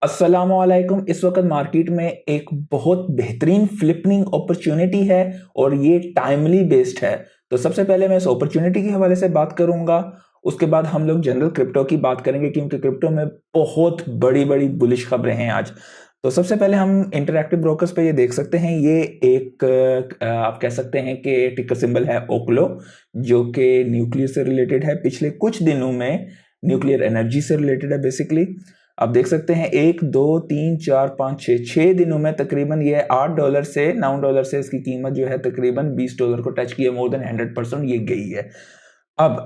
अस्सलामुअलैकुम। इस वक्त मार्केट में एक बहुत बेहतरीन फ्लिपिंग अपॉर्चुनिटी है और ये टाइमली बेस्ड है। तो सबसे पहले मैं इस अपॉर्चुनिटी के हवाले से बात करूंगा। उसके बाद हम लोग जनरल क्रिप्टो की बात करेंगे क्योंकि क्रिप्टो में बहुत बड़ी बड़ी बुलिश खबरें हैं आज। तो सबसे पहले हम इंटरैक्टिव ब्रोकर्स पे ये देख सकते हैं, ये एक आप कह सकते हैं कि टिकर सिंबल है ओक्लो, जो कि न्यूक्लियर से रिलेटेड है। पिछले कुछ दिनों में न्यूक्लियर एनर्जी से रिलेटेड है बेसिकली। आप देख सकते हैं 1 2 3 4 5 6 दिनों में तकरीबन ये $8 से $9 से इसकी कीमत जो है तकरीबन $20 को टच किया। मोर देन 100% ये गई है। अब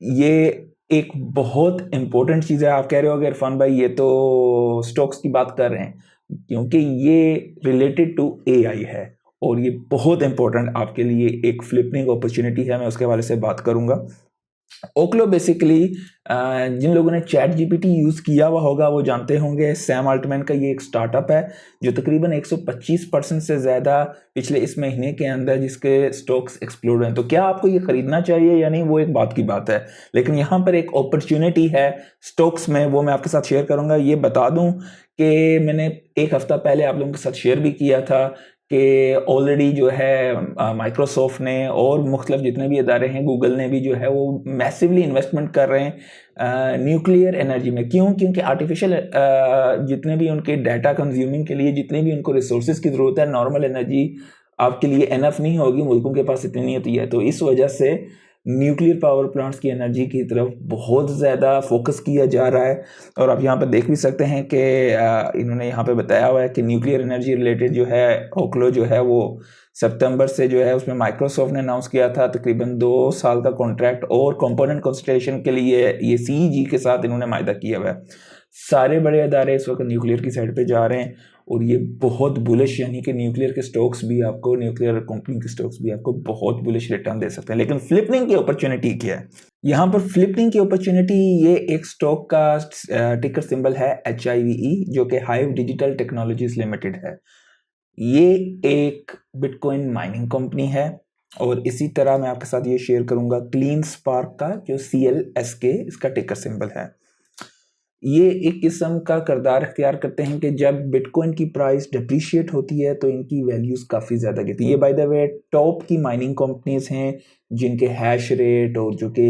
ये एक बहुत इंपॉर्टेंट चीज है। आप कह रहे हो अगर इरफान भाई ये तो स्टॉक्स की बात कर रहे हैं, क्योंकि ये रिलेटेड टू एआई है और ये बहुत इंपॉर्टेंट आपके लिए एक फ्लिपिंग अपॉर्चुनिटी है। मैं उसके हवाले से बात करूंगा। ओक्लो बेसिकली जिन लोगों ने चैट जीपीटी यूज किया हुआ होगा वो जानते होंगे, सैम अल्टमैन का ये एक स्टार्टअप है जो तकरीबन 125% से ज्यादा पिछले इस महीने के अंदर जिसके स्टॉक्स एक्सप्लोड हैं। तो क्या आपको ये खरीदना चाहिए या नहीं, वो एक बात की बात है, लेकिन यहाँ पर एक अपॉर्चुनिटी है स्टॉक्स में, वो मैं आपके साथ शेयर करूंगा। ये बता दूं कि मैंने एक हफ्ता पहले आप लोगों के साथ शेयर भी किया था कि ऑलरेडी जो है माइक्रोसॉफ्ट ने और मुख्तलिफ जितने भी इदारे हैं, गूगल ने भी जो है वो मैसिवली इन्वेस्टमेंट कर रहे हैं न्यूक्लियर एनर्जी में। क्यों? क्योंकि आर्टिफिशियल जितने भी उनके डाटा कंज्यूमिंग के लिए जितने भी उनको रिसोर्सेज की ज़रूरत है, नॉर्मल एनर्जी आपके लिए एनफ नहीं होगी, मुल्कों के पास इतनी नहीं होती है। तो इस वजह से न्यूक्लियर पावर प्लांट्स की एनर्जी की तरफ बहुत ज़्यादा फोकस किया जा रहा है। और आप यहाँ पर देख भी सकते हैं कि इन्होंने यहाँ पे बताया हुआ है कि न्यूक्लियर एनर्जी रिलेटेड जो है ओक्लो जो है वो सितंबर से जो है उसमें माइक्रोसॉफ्ट ने अनाउंस किया था तकरीबन 2 साल का कॉन्ट्रैक्ट और कंपोनेंट कंसंट्रेशन के लिए ये सीईजी के साथ इन्होंने मायदा किया हुआ है। सारे बड़े अदारे इस वक्त न्यूक्लियर की साइड पे जा रहे हैं और ये बहुत बुलिश, यानी कि न्यूक्लियर के स्टॉक्स भी आपको, न्यूक्लियर कंपनी के स्टॉक्स भी आपको बहुत बुलिश रिटर्न दे सकते हैं। लेकिन फ्लिपिंग की अपॉर्चुनिटी क्या है? यहाँ पर फ्लिपिंग की अपॉर्चुनिटी, ये एक स्टॉक का टिकर सिंबल है HIVE, जो कि हाइव डिजिटल टेक्नोलॉजीज लिमिटेड है। ये एक बिटकॉइन माइनिंग कंपनी है और इसी तरह मैं आपके साथ ये शेयर करूंगा क्लीन स्पार्क का, जो CLSK इसका टिकर सिंबल है। ये एक किस्म का किरदार इख्तियार करते हैं कि जब बिटकॉइन की प्राइस डिप्रिशिएट होती है तो इनकी वैल्यूज काफ़ी ज़्यादा गिरती है। ये बाय द वे टॉप की माइनिंग कंपनीज हैं जिनके हैश रेट और जो कि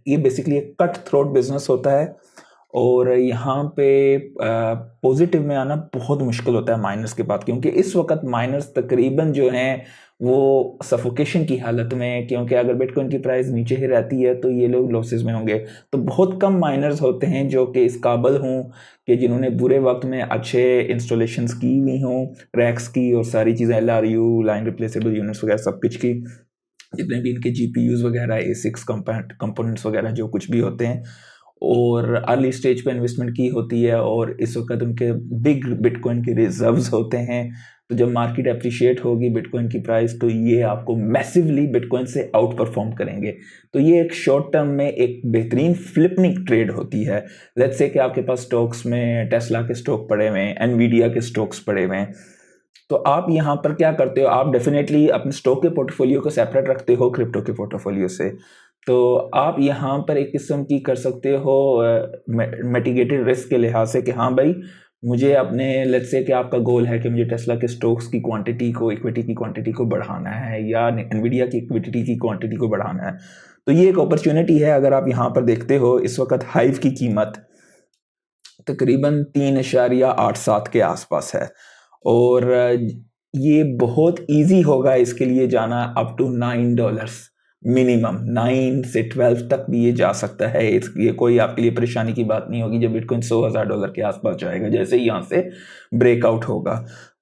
ये बेसिकली एक कट थ्रोट बिजनेस होता है और यहाँ पे पॉजिटिव में आना बहुत मुश्किल होता है माइनर्स के बाद, क्योंकि इस वक्त माइनर्स तकरीबन जो हैं वो सफोकेशन की हालत में है, क्योंकि अगर बिटकॉइन की प्राइस नीचे ही रहती है तो ये लोग लॉसेस में होंगे। तो बहुत कम माइनर्स होते हैं जो कि इस काबिल हों कि जिन्होंने बुरे वक्त में अच्छे इंस्टॉलेशंस की हुई हों, रैक्स की और सारी चीज़ें, LRU लाइन रिप्लेसेबल यूनिट्स वगैरह सब कुछ की, जितने भी इनके GPUs वगैरह, ASICs कंपोनेंट्स वगैरह जो कुछ भी होते हैं, और अर्ली स्टेज पे इन्वेस्टमेंट की होती है और इस वक्त उनके बिग बिटकॉइन के रिजर्व्स होते हैं। तो जब मार्केट अप्रिशिएट होगी बिटकॉइन की प्राइस तो ये आपको मैसिवली बिटकॉइन से आउट परफॉर्म करेंगे। तो ये एक शॉर्ट टर्म में एक बेहतरीन फ्लिपिंग ट्रेड होती है। लेट्स से कि आपके पास स्टॉक्स में टेस्ला के स्टॉक पड़े हुए हैं, एनवीडिया के स्टॉक्स पड़े हुए हैं, तो आप यहाँ पर क्या करते हो, आप डेफिनेटली अपने स्टॉक के पोर्टफोलियो को सेपरेट रखते हो क्रिप्टो के पोर्टफोलियो से। तो आप यहाँ पर एक किस्म की कर सकते हो मिटिगेटेड रिस्क के लिहाज से कि हाँ भाई, मुझे अपने, लेट्स से कि आपका गोल है कि मुझे टेस्ला के स्टॉक्स की क्वांटिटी को, इक्विटी की क्वांटिटी को बढ़ाना है या एनवीडिया की इक्विटी की क्वांटिटी को बढ़ाना है, तो ये एक अपॉर्चुनिटी है। अगर आप यहाँ पर देखते हो इस वक्त हाइव की कीमत तकरीबन 3.87 के आसपास है और ये बहुत इजी होगा इसके लिए जाना अप टू $9, मिनिमम 9 से 12 तक भी ये जा सकता है। ये कोई आपके लिए परेशानी की बात नहीं होगी जब बिटकॉइन $100,000 के आसपास जाएगा, जैसे ही यहाँ से ब्रेकआउट होगा।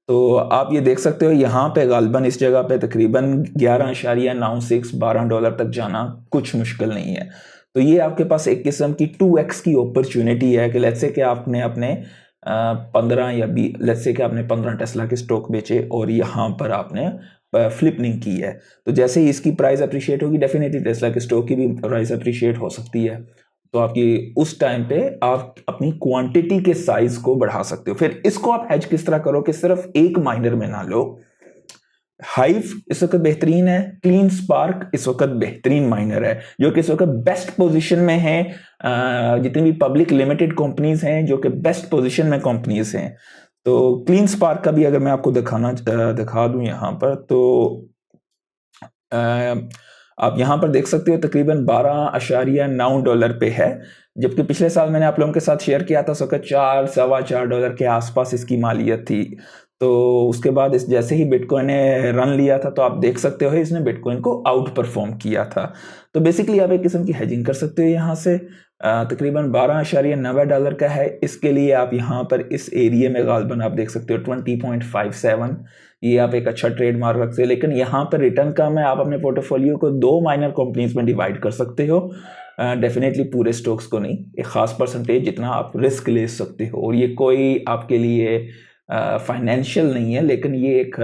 तो आप ये देख सकते हो यहाँ पे गालबन इस जगह पे तकरीबन 11.96 $12 तक जाना कुछ मुश्किल नहीं है। तो ये आपके पास एक किस्म की 2x की अपॉर्चुनिटी है कि लेट्स से कि आपने अपने 15 या 20, लेट्स से कि आपने 15 टेस्ला के स्टॉक बेचे और यहाँ पर आपने फ्लिपिंग की है, तो जैसे ही इसकी प्राइस अप्रिशिएट होगी डेफिनेटली टेस्ला के स्टॉक की भी प्राइस अप्रिशिएट हो सकती है। तो आपकी उस टाइम पे आप अपनी क्वांटिटी के साइज को बढ़ा सकते हो। फिर इसको आप हेज किस तरह करो कि सिर्फ एक माइनर में ना लो, हाइव इस वक्त बेहतरीन है, क्लीन स्पार्क इस वक्त बेहतरीन माइनर है जो कि इस वक्त बेस्ट पोजीशन में है। जितनी भी पब्लिक लिमिटेड कंपनीज हैं जो कि बेस्ट पोजीशन में कंपनीज हैं, तो क्लीन स्पार्क का भी अगर मैं आपको दिखा दूं यहाँ पर, तो आप यहाँ पर देख सकते हो तकरीबन $12.9 पे है, जबकि पिछले साल मैंने आप लोगों के साथ शेयर किया था, उसका $4-4.25 के आसपास इसकी मालियत थी। तो उसके बाद इस जैसे ही बिटकॉइन ने रन लिया था, तो आप देख सकते हो इसने बिटकॉइन को आउट परफॉर्म किया था। तो बेसिकली आप एक किस्म की हेजिंग कर सकते हो यहाँ से। तकरीबन $12.90 का है। इसके लिए आप यहाँ पर इस एरिया में गालबन आप देख सकते हो 20.57, ये आप एक अच्छा ट्रेड मार रखते हो। लेकिन यहाँ पर रिटर्न कम है, आप अपने पोर्टफोलियो को 2 माइनर कंपनीज में डिवाइड कर सकते हो, डेफिनेटली पूरे स्टॉक्स को नहीं, एक खास परसेंटेज जितना आप रिस्क ले सकते हो। और ये कोई आपके लिए फाइनेंशियल नहीं है, लेकिन ये एक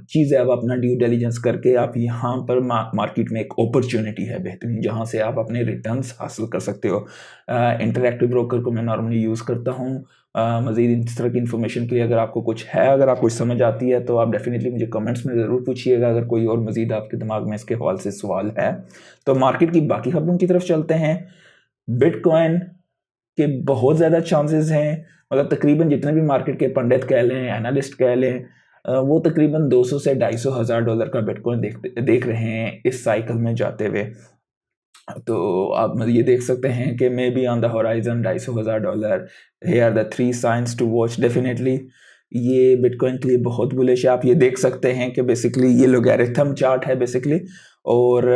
चीज़ है, अब अपना ड्यू डिलिजेंस करके आप यहाँ पर मार्केट में एक अपॉर्चुनिटी है बेहतरीन, जहाँ से आप अपने रिटर्न्स हासिल कर सकते हो। इंटरैक्टिव ब्रोकर को मैं नॉर्मली यूज़ करता हूँ। मज़ीद इस तरह की इन्फॉर्मेशन के लिए अगर आपको कुछ है, अगर आपको समझ आती है, तो आप डेफिनेटली मुझे कमेंट्स में ज़रूर पूछिएगा। अगर कोई और मज़ीद आपके दिमाग में इसके हवाले से सवाल है, तो मार्केट की बाकी खबरों की तरफ चलते हैं। बिटकॉइन के बहुत ज़्यादा चांसेस हैं, मतलब तकरीबन जितने भी मार्केट के पंडित कह लें, एनालिस्ट कह लें, वो तकरीबन 200 से $250 का बिटकॉइन देख रहे हैं इस साइकिल में जाते हुए। तो आप ये देख सकते हैं कि may be on the horizon $250। here are the 3 signs to watch definitely. ये बिटकॉइन के लिए बहुत बुलिश है। आप ये देख सकते हैं कि बेसिकली ये लोगैरिथम चार्ट है बेसिकली, और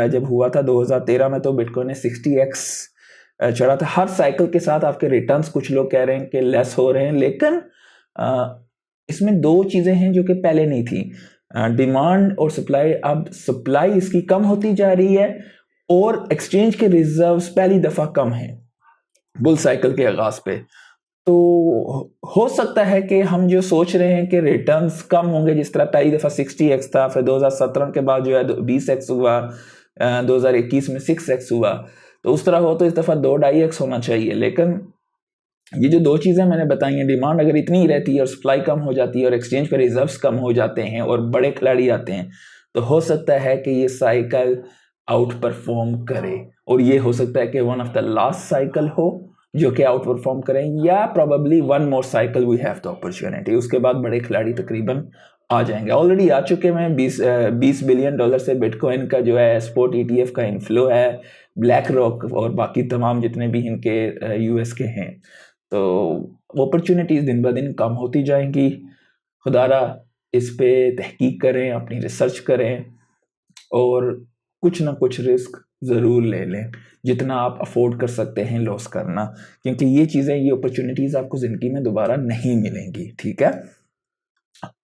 जब हुआ था 2013 में, तो बिटकॉइन ने 60x चढ़ा था। हर साइकिल के साथ आपके रिटर्न्स कुछ लोग कह रहे हैं कि लेस हो रहे हैं, लेकिन इसमें 2 चीज़ें हैं जो कि पहले नहीं थी, डिमांड और सप्लाई। अब सप्लाई इसकी कम होती जा रही है और एक्सचेंज के रिजर्व्स पहली दफ़ा कम हैं बुल साइकिल के आगाज़ पे। तो हो सकता है कि हम जो सोच रहे हैं कि रिटर्न्स कम होंगे, जिस तरह पहली दफ़ा 60x था, फिर 2017 के बाद जो है 20x हुआ, 2021 में 6x हुआ, तो उस तरह हो तो इस दफ़ा 2-2.5x होना चाहिए। लेकिन ये जो 2 चीज़ें मैंने बताई हैं, डिमांड अगर इतनी ही रहती है और सप्लाई कम हो जाती है और एक्सचेंज पे रिजर्व्स कम हो जाते हैं और बड़े खिलाड़ी आते हैं, तो हो सकता है कि ये साइकिल आउट परफॉर्म करे, और ये हो सकता है कि one of the last cycle हो जो कि आउट परफॉर्म करें, या probably one more cycle we have the opportunity. उसके बाद बड़े खिलाड़ी तकरीबन आ जाएंगे, ऑलरेडी आ चुके हैं। $20 बिलियन से बिटकॉइन का जो है स्पॉट ETF का इनफ्लो है, ब्लैक रॉक और बाकी तमाम जितने भी इनके US के हैं। तो अपॉर्चुनिटीज़ दिन ब दिन कम होती जाएंगी। खुदारा इस पे तहकीक करें, अपनी रिसर्च करें और कुछ ना कुछ रिस्क ज़रूर ले लें, जितना आप अफोर्ड कर सकते हैं लॉस करना, क्योंकि ये चीज़ें, ये अपॉर्चुनिटीज़ आपको ज़िंदगी में दोबारा नहीं मिलेंगी। ठीक है,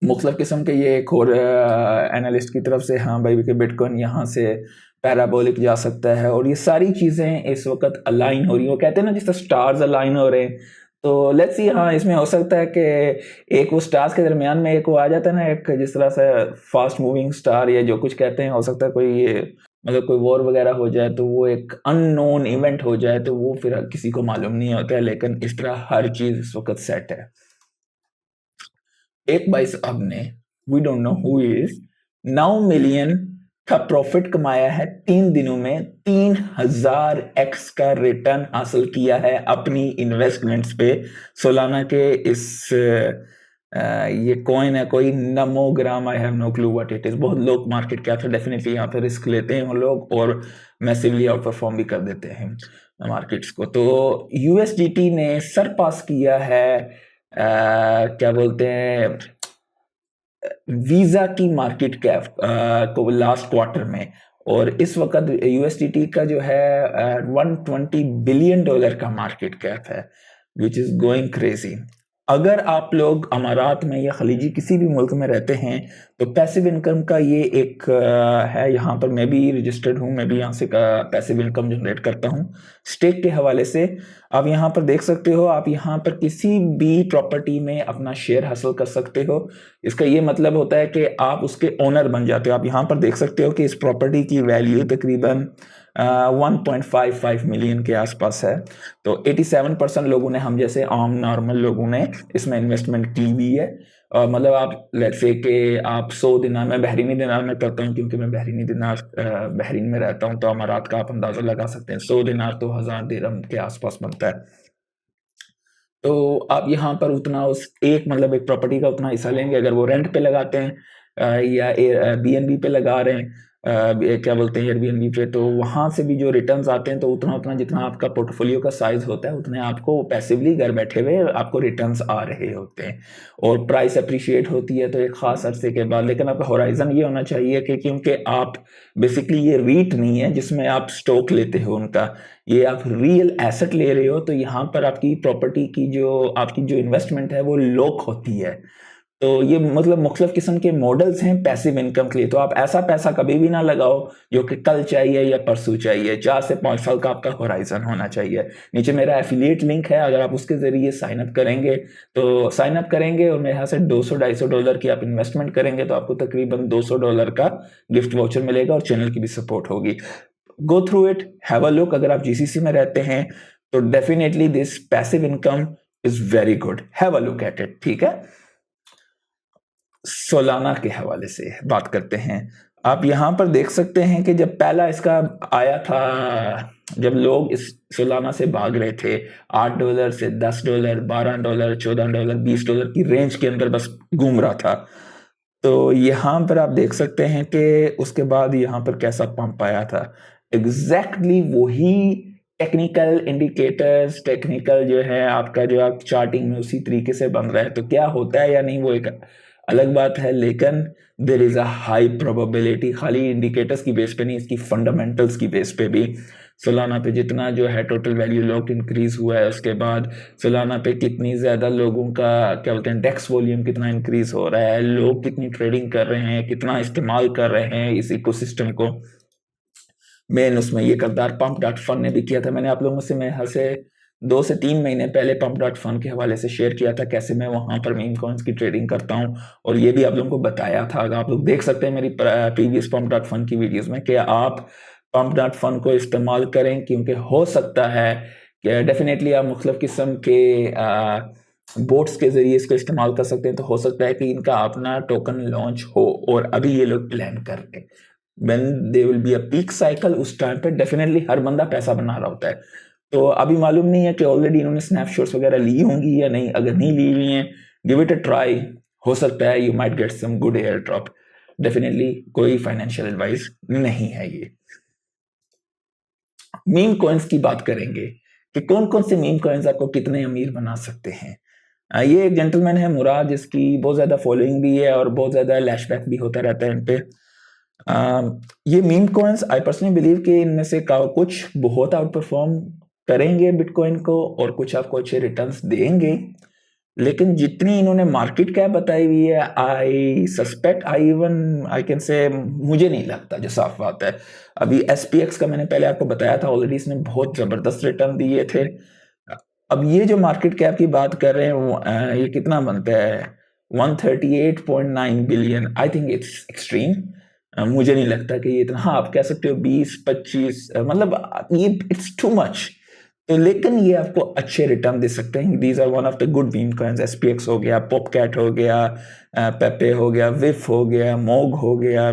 मुख्तलिफ किस्म के ये एक और एनालिस्ट की तरफ से, हाँ भाई कि बिटकॉइन यहाँ से पैराबोलिक जा सकता है, और ये सारी चीज़ें इस वक्त अलाइन हो रही हैं। वो कहते हैं ना जिस तरह स्टार्स अलाइन हो रहे हैं, तो लेट्स सी। हाँ, इसमें हो सकता है कि एक वो स्टार्स के दरमियान में एक वो आ जाता है ना, एक जिस तरह से फास्ट मूविंग स्टार या जो कुछ कहते हैं, हो सकता है कोई मतलब कोई वॉर वगैरह हो जाए, तो वो एक अननोन इवेंट हो जाए, तो वो फिर किसी को मालूम नहीं होता है। लेकिन इस तरह हर चीज़ इस वक्त सेट है। एक भाई साहब ने, we don't know who is, 9 million का प्रॉफिट कमाया है 3 दिनों में, 3000x का रिटर्न हासिल किया है अपनी इन्वेस्टमेंट्स पे सालाना के। इस ये कॉइन है कोई नमोग्राम, I have no clue what it is. बहुत लोग मार्केट कैप से डेफिनेटली यहाँ पे रिस्क लेते हैं लोग, और मैसिवली आउट परफॉर्म भी कर देते हैं मार्केट्स को। तो USDT ने सरपास किया है क्या बोलते हैं, वीजा की मार्केट कैप को लास्ट क्वार्टर में, और इस वक्त USDT का जो है $120 बिलियन का मार्केट कैप है, विच इज गोइंग क्रेजी। अगर आप लोग अमारात में या खलीजी किसी भी मुल्क में रहते हैं, तो पैसिव इनकम का ये एक है। यहाँ पर मैं भी रजिस्टर्ड हूँ, मैं भी यहाँ से पैसिव इनकम जनरेट करता हूँ स्टेक के हवाले से। आप यहाँ पर देख सकते हो, आप यहाँ पर किसी भी प्रॉपर्टी में अपना शेयर हासिल कर सकते हो। इसका ये मतलब होता है कि आप उसके ओनर बन जाते हो। आप यहाँ पर देख सकते हो कि इस प्रॉपर्टी की वैल्यू तकरीबन 1.55 मिलियन के आसपास है। तो 87% लोगों ने, हम जैसे आम नॉर्मल लोगों ने इसमें इन्वेस्टमेंट की हुई है। मतलब आप लेट्स से कि आप 100 दिनार, मैं बहरीनी दिनार में करता हूँ क्योंकि मैं बहरीनी दिनार बहरीन में रहता हूँ, तो अमारात का आप अंदाजा लगा सकते हैं। 100 दिनार तो 1000 दिरहम के आसपास बनता है। तो आप यहाँ पर उतना उस एक मतलब एक प्रॉपर्टी का उतना हिस्सा लेंगे। अगर वो रेंट पे लगाते हैं या बीएनबी पे लगा रहे हैं, क्या बोलते हैं, एयरबीएनबी पे, तो वहाँ से भी जो रिटर्न्स आते हैं, तो उतना उतना जितना आपका पोर्टफोलियो का साइज होता है, उतने आपको पैसिवली घर बैठे हुए आपको रिटर्न्स आ रहे होते हैं। और प्राइस अप्रिशिएट होती है तो एक खास अरसे के बाद, लेकिन आपका होराइजन ये होना चाहिए कि क्योंकि आप बेसिकली ये रीट नहीं है जिसमें आप स्टॉक लेते हो उनका, ये आप रियल एसेट ले रहे हो, तो यहाँ पर आपकी प्रॉपर्टी की जो आपकी जो इन्वेस्टमेंट है वो लॉक होती है। तो ये मतलब मुख्तलिफ किस्म के मॉडल्स हैं पैसिव इनकम के लिए। तो आप ऐसा पैसा कभी भी ना लगाओ जो कि कल चाहिए या परसों चाहिए। 4 से 5 साल का आपका होराइजन होना चाहिए। नीचे मेरा एफिलिएट लिंक है, अगर आप उसके जरिए साइन अप करेंगे तो साइन अप करेंगे और मेरे यहाँ से $200-250 की आप इन्वेस्टमेंट करेंगे तो आपको तकरीबन $200 का गिफ्ट वाउचर मिलेगा और चैनल की भी सपोर्ट होगी। Go through it, have a look. अगर आप जीसीसी में रहते हैं तो definitely this passive income is very good, have a look at it. ठीक है, सोलाना के हवाले से बात करते हैं। आप यहाँ पर देख सकते हैं कि जब पहला इसका आया था, जब लोग इस सोलाना से भाग रहे थे, $8 से $10, $12, $14, $20 की रेंज के अंदर बस घूम रहा था। तो यहाँ पर आप देख सकते हैं कि उसके बाद यहाँ पर कैसा पंप आया था। एग्जैक्टली वही टेक्निकल इंडिकेटर्स, टेक्निकल जो है आपका, जो आप चार्टिंग में उसी तरीके से बन रहा है। तो क्या होता है या नहीं वो एक अलग बात है, लेकिन there is a high probability, खाली इंडिकेटर्स की बेस पे नहीं, इसकी फंडामेंटल्स की बेस पे भी सालाना पे जितना जो है टोटल वैल्यू लॉक इंक्रीज हुआ है, उसके बाद सालाना पे कितनी ज़्यादा लोगों का क्या बोलते हैं डेक्स वॉल्यूम कितना इंक्रीज हो रहा है, लोग कितनी ट्रेडिंग कर रहे हैं, कितना इस्तेमाल कर रहे हैं इस इकोसिस्टम को। मेन उसमें ये करदार पंप डॉट फन ने भी किया था। मैंने आप लोगों से मैं से 2 से 3 महीने पहले पंप डॉट फन के हवाले से शेयर किया था कैसे मैं वहां पर मीम कॉइन्स की ट्रेडिंग करता हूं, और ये भी आप लोगों को बताया था। अगर आप लोग देख सकते हैं मेरी प्रीवियस पंप डॉट फन की वीडियोस में कि आप पंप डॉट फन को इस्तेमाल करें, क्योंकि हो सकता है कि डेफिनेटली आप मुख्तलिफ किस्म के बोट्स के जरिए इसको इस्तेमाल कर सकते हैं। तो हो सकता है कि इनका अपना टोकन लॉन्च हो, और अभी ये लोग प्लान कर रहे हैं when there will be a peak cycle, उस टाइम पे डेफिनेटली हर बंदा पैसा बना रहा होता है। तो अभी मालूम नहीं है कि ऑलरेडी इन्होंने स्नैपशॉट्स वगैरह ली होंगी या नहीं। अगर नहीं ली हुई हैं, गिव इट अ ट्राई, हो सकता है you might get some good air drop. Definitely कोई फाइनेंशियल एडवाइस नहीं है ये। मीम कॉइन्स की बात करेंगे कि कौन कौन से मीम कॉइन्स आपको कितने अमीर बना सकते हैं। ये एक जेंटलमैन है मुराद, जिसकी बहुत ज़्यादा फॉलोइंग भी है और बहुत ज़्यादा लैशबैक भी होता रहता है इन पे। ये meme coins I personally believe कि इनमें से कुछ बहुत आउट परफॉर्म करेंगे बिटकॉइन को और कुछ आपको अच्छे रिटर्न्स देंगे, लेकिन जितनी इन्होंने मार्केट कैप बताई हुई है, आई सस्पेक्ट, आई कैन से, मुझे नहीं लगता, जो साफ बात है। अभी SPX का मैंने पहले आपको बताया था ऑलरेडी, इसने बहुत जबरदस्त रिटर्न दिए थे। अब ये जो मार्केट कैप की बात कर रहे हैं ये कितना बनता है, 138.9 billion. I think it's extreme. मुझे नहीं लगता कि ये इतना, हाँ आप कह सकते हो 20-25, मतलब ये इट्स टू मच। तो लेकिन ये आपको अच्छे रिटर्न दे सकते हैं। These are one of the good meme coins. SPX हो गया, पॉपकैट हो गया, पेपे हो गया, विफ हो गया, मोग हो गया।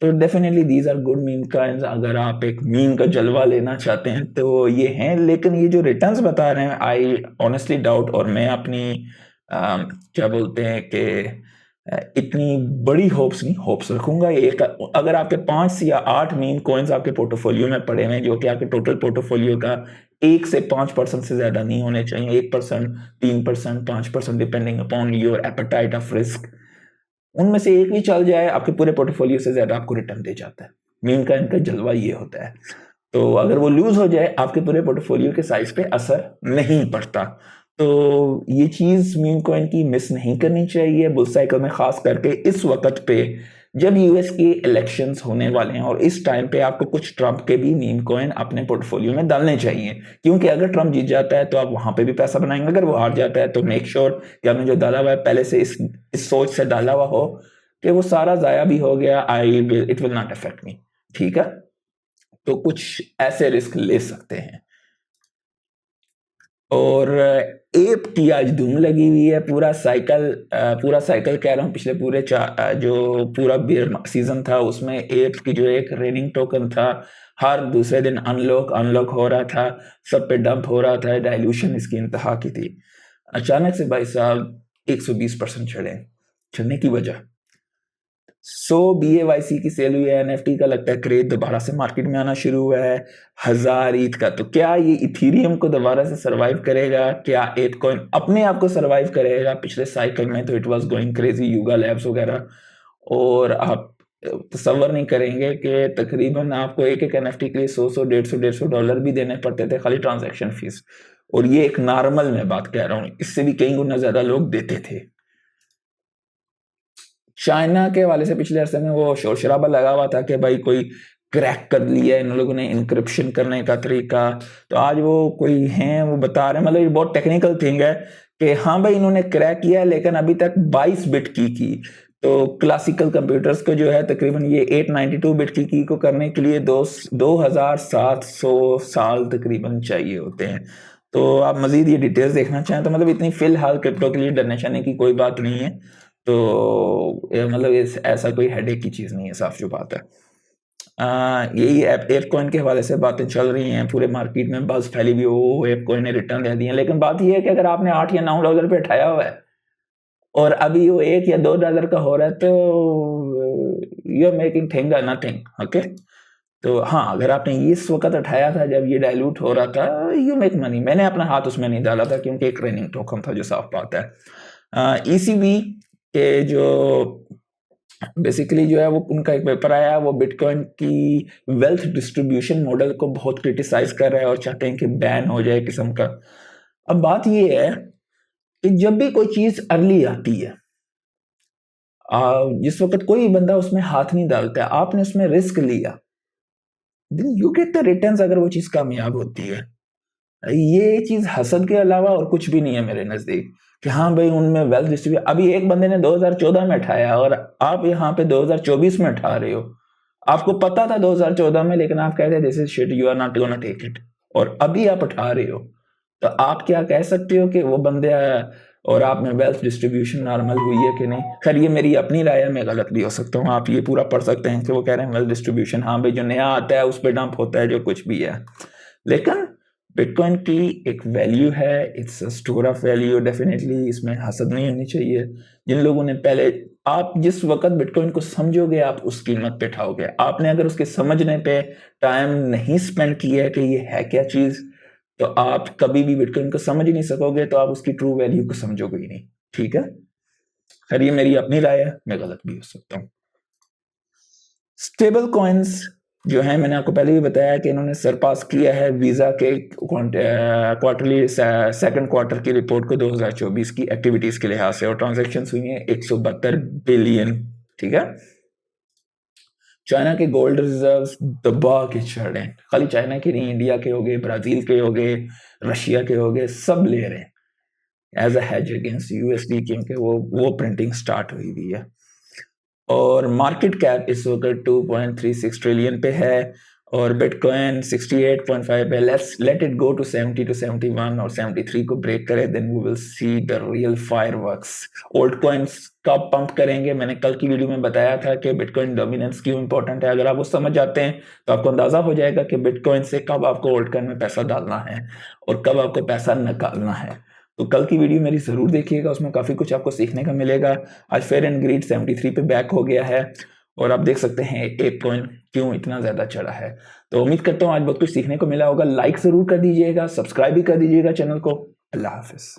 तो definitely these are good meme coins. अगर आप एक मीम का जलवा लेना चाहते हैं तो ये हैं, लेकिन ये जो रिटर्न्स बता रहे हैं आई ऑनेस्टली डाउट। और मैं अपनी क्या बोलते हैं कि इतनी बड़ी होप्स नहीं, होप्स रखूंगा। एक अगर आपके 5 या 8 मीम कॉइन्स आपके पोर्टफोलियो में पड़े हुए हैं, जो कि आपके टोटल पोर्टफोलियो का 1 से 5% से ज्यादा नहीं होने चाहिए, 1%, 3%, 5%, depending upon your appetite of risk, उनमें से एक भी चल जाए, आपके पूरे पोर्टफोलियो से ज्यादा आपको रिटर्न दे जाता है। मीम का इनका जलवा ये होता है। तो अगर वो लूज हो जाए, आपके पूरे पोर्टफोलियो के साइज पे असर नहीं पड़ता। तो ये चीज मीम कॉइन की मिस नहीं करनी चाहिए बुल साइकिल में, खास करके इस वक्त पे जब यूएस के इलेक्शंस होने वाले हैं। और इस टाइम पे आपको कुछ ट्रंप के भी मीम कॉइन अपने पोर्टफोलियो में डालने चाहिए, क्योंकि अगर ट्रंप जीत जाता है तो आप वहां पे भी पैसा बनाएंगे। अगर वो हार जाता है तो मेक श्योर कि आपने जो डाला हुआ है पहले से इस सोच से डाला हुआ हो कि वो सारा जाया भी हो गया, it will not affect me. ठीक है, तो कुछ ऐसे रिस्क ले सकते हैं। और एप की आज धूम लगी हुई है। पूरा साइकिल कह रहा हूँ, पिछले पूरे जो पूरा बेयर सीजन था उसमें एप की जो एक रेनिंग टोकन था, हर दूसरे दिन अनलॉक हो रहा था, सब पे डंप हो रहा था, डाइल्यूशन इसकी इंतहा की थी। अचानक से भाई साहब 120% चढ़ने की वजह 100 BAYC की सेल हुई है। एनएफटी का लगता है क्रेज दोबारा से मार्केट में आना शुरू हुआ है। 1000 ईथ का, तो क्या ये इथीरियम को दोबारा से सरवाइव करेगा? क्या एथकॉइन अपने आप को सरवाइव करेगा? पिछले साइकिल में तो it was going crazy, yuga labs वगैरह, और आप तसव्वुर नहीं करेंगे कि तकरीबन आपको एक एक एनएफटी के लिए 100 150 डॉलर भी देने पड़ते थे खाली ट्रांजैक्शन फीस। और ये एक नॉर्मल में बात कह रहा हूँ, इससे भी कई गुना ज्यादा लोग देते थे। चाइना के हवाले से पिछले अरसे में वो शोर शराबा लगा हुआ था कि भाई कोई क्रैक कर लिया इन लोगों ने इंक्रिप्शन करने का तरीका। तो आज वो कोई हैं वो बता रहे हैं, मतलब ये बहुत टेक्निकल थिंग है कि हाँ भाई इन्होंने क्रैक किया, लेकिन अभी तक 22 बिट की। तो क्लासिकल कंप्यूटर्स को जो है तकरीबन ये 892 बिट की को करने के लिए 2700 साल तकरीबन चाहिए होते हैं। तो आप मजीद ये डिटेल्स देखना चाहें तो मतलब इतनी फिलहाल क्रिप्टो के लिए डरने चढ़ने की कोई बात नहीं है। तो मतलब ऐसा कोई हेडेक की चीज़ नहीं है, साफ जो बात है। यही एप कॉइन के हवाले से बातें चल रही हैं, पूरे मार्केट में बस फैली हुई, वो एप कॉइन ने रिटर्न दे दिए। लेकिन बात ये है कि अगर आपने 8 या 9 डॉलर पे उठाया हुआ है और अभी वो 1 या 2 डॉलर का हो रहा है, तो you are making thing nothing. Okay, तो हाँ, अगर आपने इस वक्त उठाया था जब ये डाइल्यूट हो रहा था, यू मेक मनी। मैंने अपना हाथ उसमें नहीं डाला था क्योंकि एक ट्रेनिंग टोकन था, जो साफ बात है। ईसीबी के जो बेसिकली जो है वो उनका एक पेपर आया, वो बिटकॉइन की वेल्थ डिस्ट्रीब्यूशन मॉडल को बहुत क्रिटिसाइज कर रहा है और चाहते हैं कि बैन हो जाए किस्म का। अब बात ये है कि जब भी कोई चीज अर्ली आती है, जिस वक्त कोई बंदा उसमें हाथ नहीं डालता है, आपने उसमें रिस्क लिया, then you get the returns अगर वो चीज कामयाब होती है। ये चीज हसद के अलावा और कुछ भी नहीं है मेरे नजदीक, कि हाँ भाई उनमें वेल्थ डिस्ट्रीब्यूट। अभी एक बंदे ने 2014 में उठाया और आप यहाँ पे 2024 में उठा रहे हो। आपको पता था 2014 में, लेकिन आप कहते हैं this is shit, you are not gonna take it, और अभी आप उठा रहे हो। तो आप क्या कह सकते हो कि वो बंदे और आप में वेल्थ डिस्ट्रीब्यूशन नॉर्मल हुई है कि नहीं? खैर ये मेरी अपनी राय है, मैं गलत भी हो सकता हूँ। आप ये पूरा पढ़ सकते हैं कि वो कह रहे हैं वेल्थ डिस्ट्रीब्यूशन, हाँ भाई जो नया आता है उस पर डंप होता है, जो कुछ भी है। लेकिन बिटकॉइन की एक वैल्यू है, it's a store of value definitely, इसमें हसद नहीं होनी चाहिए। जिन लोगों ने पहले, आप जिस वक्त बिटकॉइन को समझोगे आप उस कीमत पे उठाओगे। आपने अगर उसके समझने पे टाइम नहीं स्पेंड किया है कि ये है क्या चीज, तो आप कभी भी बिटकॉइन को समझ ही नहीं सकोगे, तो आप उसकी ट्रू वैल्यू को समझोगे ही नहीं। ठीक है, खैर ये मेरी अपनी राय है, मैं गलत भी हो सकता हूँ। स्टेबल कॉइन्स जो है, मैंने आपको पहले भी बताया कि इन्होंने सरपास किया है वीजा के क्वार्टरली सेकंड क्वार्टर की रिपोर्ट को 2024 की एक्टिविटीज के लिहाज से, और ट्रांजैक्शन हुई है 172 बिलियन। ठीक है, चाइना के गोल्ड रिजर्व्स दबा के चढ़ रहे हैं। खाली चाइना के नहीं, इंडिया के हो गए, ब्राजील के हो गए, रशिया के हो गए, सब ले रहे हैं as a hedge against USD, क्योंकि वो प्रिंटिंग स्टार्ट हुई हुई है। और मार्केट कैप इस वक्त 2.36 ट्रिलियन पे है, और बिटकॉइन 68.5 पे। Let it go to 70 to 71 और 73 को ब्रेक करे, then we will see the real fireworks. Old coins कब पंप करेंगे, मैंने कल की वीडियो में बताया था कि बिटकॉइन डोमिनेंस क्यों इंपॉर्टेंट है। अगर आप वो समझ जाते हैं तो आपको अंदाजा हो जाएगा कि बिटकॉइन से कब आपको ओल्ड कॉइन में पैसा डालना है और कब आपको पैसा निकालना है। तो कल की वीडियो मेरी ज़रूर देखिएगा, उसमें काफ़ी कुछ आपको सीखने का मिलेगा। आज फेयर एंड ग्रीड 73 पे बैक हो गया है, और आप देख सकते हैं एप कॉइन क्यों इतना ज़्यादा चढ़ा है। तो उम्मीद करता हूँ आज बहुत कुछ सीखने को मिला होगा। लाइक ज़रूर कर दीजिएगा, सब्सक्राइब भी कर दीजिएगा चैनल को। अल्लाह हाफिज़।